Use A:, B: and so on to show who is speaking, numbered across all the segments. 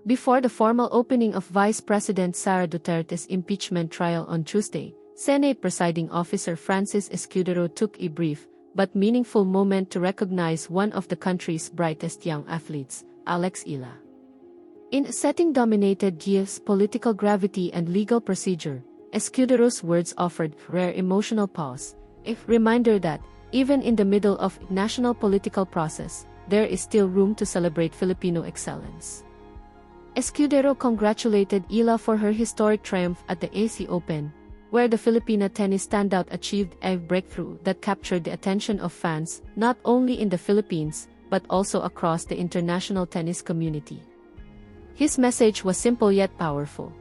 A: Before the formal opening of Vice President Sara Duterte's impeachment trial on Tuesday, Senate Presiding Officer Francis Escudero took a brief but meaningful moment to recognize one of the country's brightest young athletes, Alex Eala. In a setting dominated by political gravity and legal procedure, Escudero's words offered rare emotional pause, a reminder that, even in the middle of a national political process, there is still room to celebrate Filipino excellence. Escudero congratulated Eala for her historic triumph at the AC Open, where the Filipina tennis standout achieved a breakthrough that captured the attention of fans not only in the Philippines but also across the international tennis community. His message was simple yet powerful.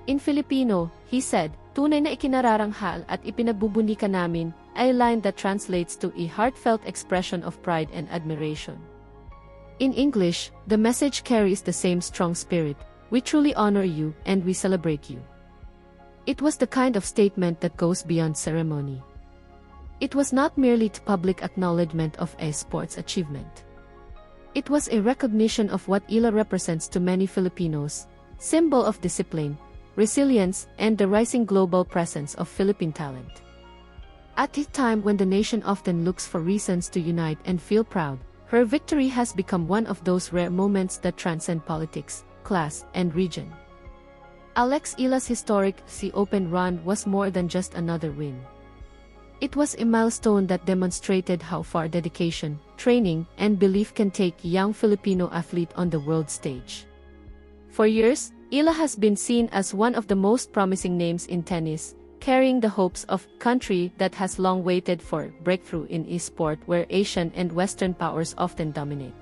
A: In Filipino, he said, "Tunay na ikinararangal at ipinagbubunyi ka namin," a line that translates to a heartfelt expression of pride and admiration. In English, the message carries the same strong spirit: "We truly honor you and we celebrate you." It was the kind of statement that goes beyond ceremony. It was not merely a public acknowledgement of a sports achievement. It was a recognition of what Eala represents to many Filipinos, symbol of discipline, resilience, and the rising global presence of Philippine talent. At a time when the nation often looks for reasons to unite and feel proud, her victory has become one of those rare moments that transcend politics, class, and region. Alex Eala's historic AC Open run was more than just another win. It was a milestone that demonstrated how far dedication, training, and belief can take a young Filipino athlete on the world stage. For years, Eala has been seen as one of the most promising names in tennis, carrying the hopes of a country that has long waited for breakthrough in a sport where Asian and Western powers often dominate.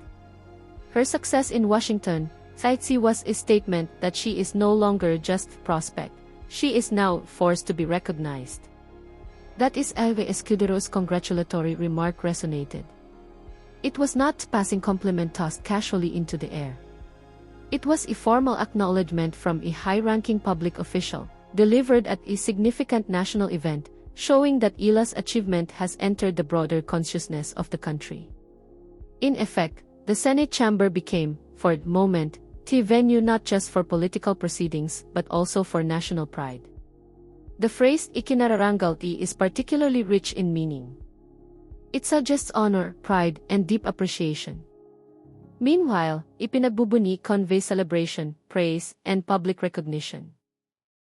A: Her success in Washington, D.C. was a statement that she is no longer just a prospect, she is now forced to be recognized. That is how Escudero's congratulatory remark resonated. It was not a passing compliment tossed casually into the air. It was a formal acknowledgement from a high-ranking public official, delivered at a significant national event, showing that Eala's achievement has entered the broader consciousness of the country. In effect, the Senate chamber became, for a moment, a venue not just for political proceedings but also for national pride. The phrase ikinararangal is particularly rich in meaning. It suggests honor, pride, and deep appreciation. Meanwhile, ipinagbubunyi conveys celebration, praise, and public recognition.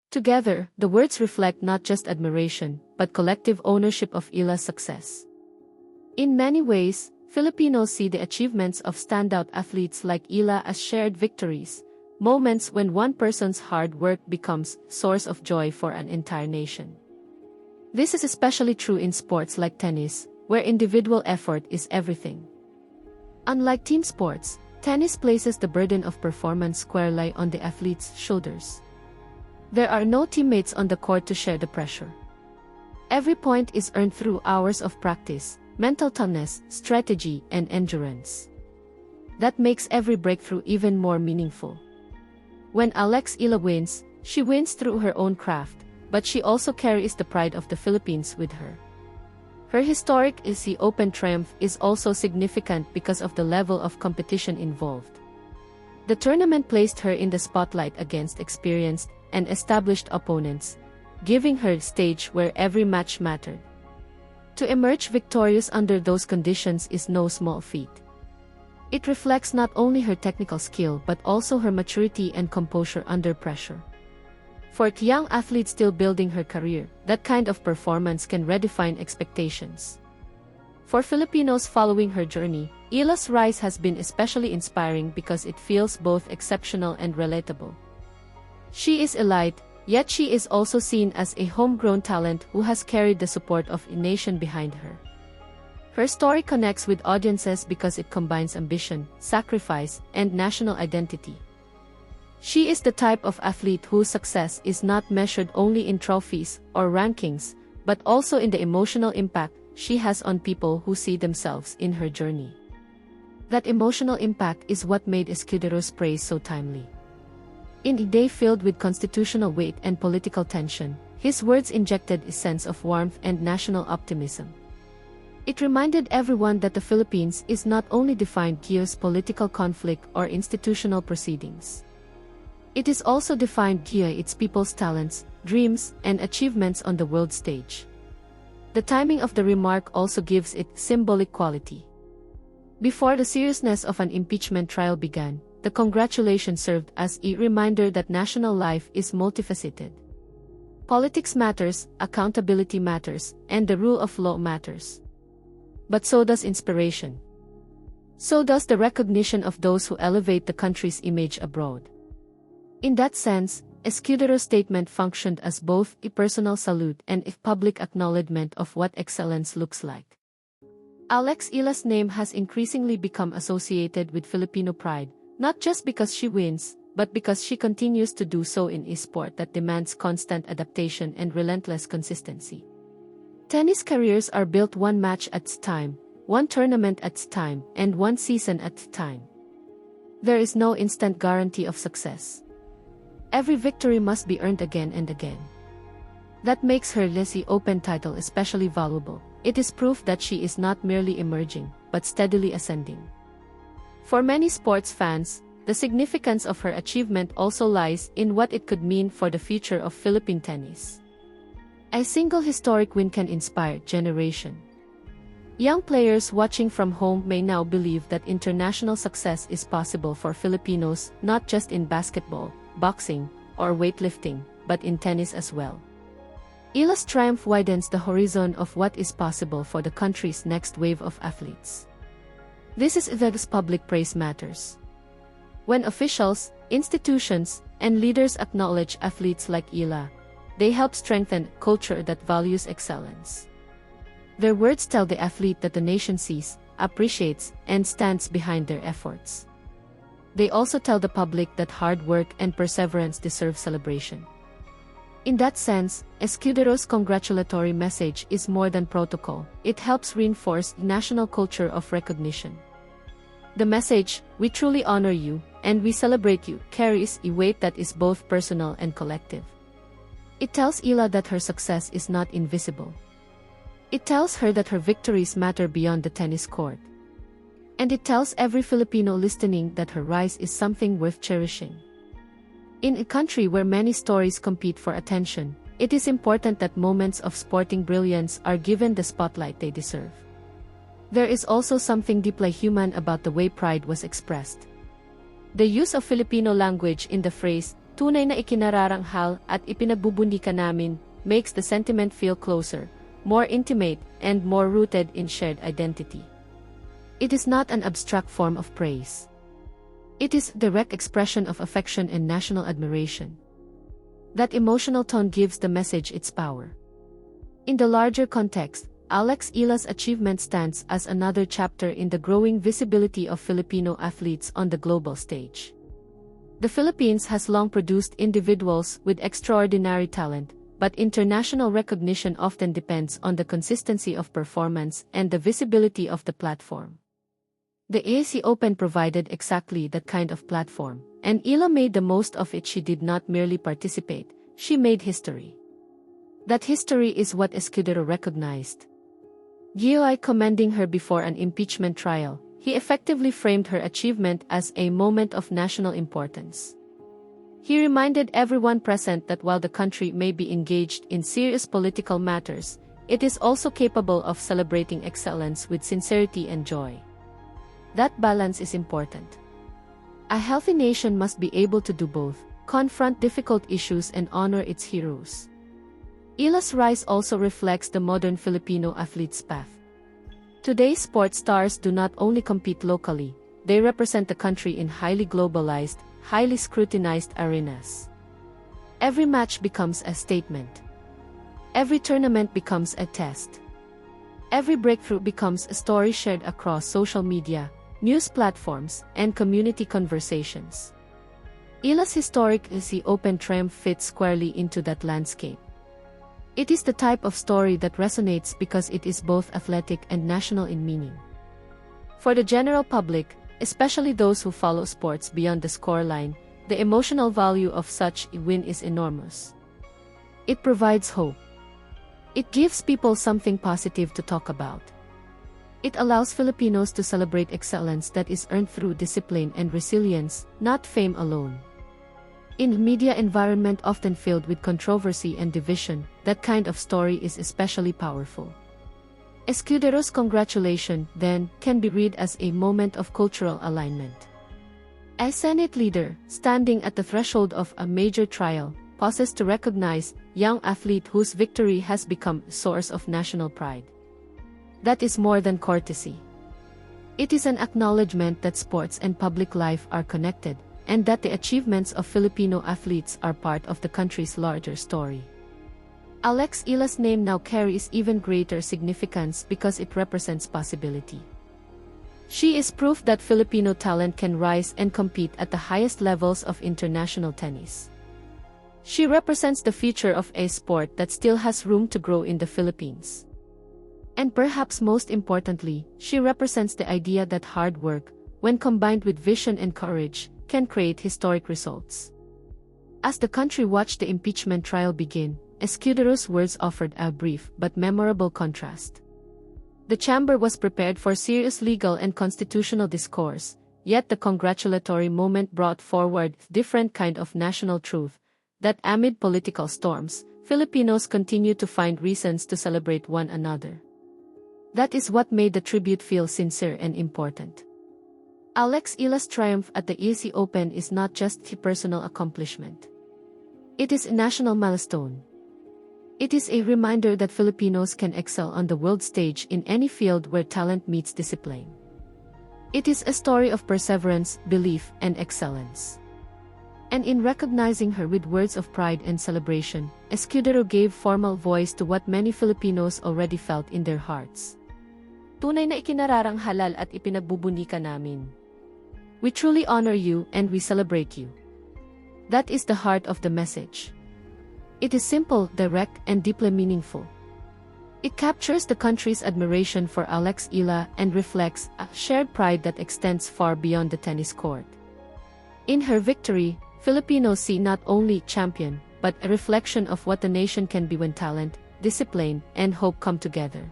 A: Together, the words reflect not just admiration, but collective ownership of Eala's success. In many ways, Filipinos see the achievements of standout athletes like Eala as shared victories, moments when one person's hard work becomes a source of joy for an entire nation. This is especially true in sports like tennis, where individual effort is everything. Unlike team sports, tennis places the burden of performance squarely on the athlete's shoulders. There are no teammates on the court to share the pressure. Every point is earned through hours of practice, mental toughness, strategy, and endurance. That makes every breakthrough even more meaningful. When Alex Eala wins, she wins through her own craft, but she also carries the pride of the Philippines with her. Her historic AC Open triumph is also significant because of the level of competition involved. The tournament placed her in the spotlight against experienced and established opponents, giving her a stage where every match mattered. To emerge victorious under those conditions is no small feat. It reflects not only her technical skill but also her maturity and composure under pressure. For a young athlete still building her career, that kind of performance can redefine expectations. For Filipinos following her journey, Eala's rise has been especially inspiring because it feels both exceptional and relatable. She is elite, yet she is also seen as a homegrown talent who has carried the support of a nation behind her. Her story connects with audiences because it combines ambition, sacrifice, and national identity. She is the type of athlete whose success is not measured only in trophies or rankings, but also in the emotional impact she has on people who see themselves in her journey. That emotional impact is what made Escudero's praise so timely. In a day filled with constitutional weight and political tension, his words injected a sense of warmth and national optimism. It reminded everyone that the Philippines is not only defined by political conflict or institutional proceedings. It is also defined by its people's talents, dreams, and achievements on the world stage. The timing of the remark also gives it symbolic quality. Before the seriousness of an impeachment trial began, the congratulations served as a reminder that national life is multifaceted. Politics matters, accountability matters, and the rule of law matters. But so does inspiration. So does the recognition of those who elevate the country's image abroad. In that sense, Escudero's statement functioned as both a personal salute and a public acknowledgement of what excellence looks like. Alex Eala's name has increasingly become associated with Filipino pride, not just because she wins, but because she continues to do so in a sport that demands constant adaptation and relentless consistency. Tennis careers are built one match at a time, one tournament at a time, and one season at a time. There is no instant guarantee of success. Every victory must be earned again and again. That makes her Lizzie Open title especially valuable. It is proof that she is not merely emerging, but steadily ascending. For many sports fans, the significance of her achievement also lies in what it could mean for the future of Philippine tennis. A single historic win can inspire generation. Young players watching from home may now believe that international success is possible for Filipinos, not just in basketball, boxing, or weightlifting, but in tennis as well. Eala's triumph widens the horizon of what is possible for the country's next wave of athletes. This is because public praise matters. When officials, institutions, and leaders acknowledge athletes like Eala, they help strengthen a culture that values excellence. Their words tell the athlete that the nation sees, appreciates, and stands behind their efforts. They also tell the public that hard work and perseverance deserve celebration. In that sense, Escudero's congratulatory message is more than protocol. It helps reinforce the national culture of recognition. The message, "We truly honor you, and we celebrate you," carries a weight that is both personal and collective. It tells Eala that her success is not invisible. It tells her that her victories matter beyond the tennis court. And it tells every Filipino listening that her rise is something worth cherishing. In a country where many stories compete for attention, it is important that moments of sporting brilliance are given the spotlight they deserve. There is also something deeply human about the way pride was expressed. The use of Filipino language in the phrase, "Tunay na ikinararangal at ipinagbubunyi namin," makes the sentiment feel closer, more intimate, and more rooted in shared identity. It is not an abstract form of praise. It is a direct expression of affection and national admiration. That emotional tone gives the message its power. In the larger context, Alex Eala's achievement stands as another chapter in the growing visibility of Filipino athletes on the global stage. The Philippines has long produced individuals with extraordinary talent, but international recognition often depends on the consistency of performance and the visibility of the platform. The ASEAN Open provided exactly that kind of platform, and Eala made the most of it. She did not merely participate, she made history. That history is what Escudero recognized. By commending her before an impeachment trial, he effectively framed her achievement as a moment of national importance. He reminded everyone present that while the country may be engaged in serious political matters, it is also capable of celebrating excellence with sincerity and joy. That balance is important. A healthy nation must be able to do both, confront difficult issues and honor its heroes. Eala's rise also reflects the modern Filipino athlete's path. Today's sports stars do not only compete locally, they represent the country in highly globalized, highly scrutinized arenas. Every match becomes a statement. Every tournament becomes a test. Every breakthrough becomes a story shared across social media, news platforms, and community conversations. Eala's historic ASEAN Open triumph fits squarely into that landscape. It is the type of story that resonates because it is both athletic and national in meaning. For the general public, especially those who follow sports beyond the scoreline, the emotional value of such a win is enormous. It provides hope. It gives people something positive to talk about. It allows Filipinos to celebrate excellence that is earned through discipline and resilience, not fame alone. In a media environment often filled with controversy and division, that kind of story is especially powerful. Escudero's congratulation, then, can be read as a moment of cultural alignment. A Senate leader, standing at the threshold of a major trial, pauses to recognize young athlete whose victory has become a source of national pride. That is more than courtesy. It is an acknowledgement that sports and public life are connected, and that the achievements of Filipino athletes are part of the country's larger story. Alex Eala's name now carries even greater significance because it represents possibility. She is proof that Filipino talent can rise and compete at the highest levels of international tennis. She represents the future of a sport that still has room to grow in the Philippines. And perhaps most importantly, she represents the idea that hard work, when combined with vision and courage, can create historic results. As the country watched the impeachment trial begin, Escudero's words offered a brief but memorable contrast. The chamber was prepared for serious legal and constitutional discourse, yet the congratulatory moment brought forward a different kind of national truth, that amid political storms, Filipinos continue to find reasons to celebrate one another. That is what made the tribute feel sincere and important. Alex Eala's triumph at the EC Open is not just a personal accomplishment. It is a national milestone. It is a reminder that Filipinos can excel on the world stage in any field where talent meets discipline. It is a story of perseverance, belief, and excellence. And in recognizing her with words of pride and celebration, Escudero gave formal voice to what many Filipinos already felt in their hearts. Tunay na ikinararangal at ipinagbubunyi ka namin. We truly honor you and we celebrate you. That is the heart of the message. It is simple, direct, and deeply meaningful. It captures the country's admiration for Alex Eala and reflects a shared pride that extends far beyond the tennis court. In her victory, Filipinos see not only a champion, but a reflection of what the nation can be when talent, discipline, and hope come together.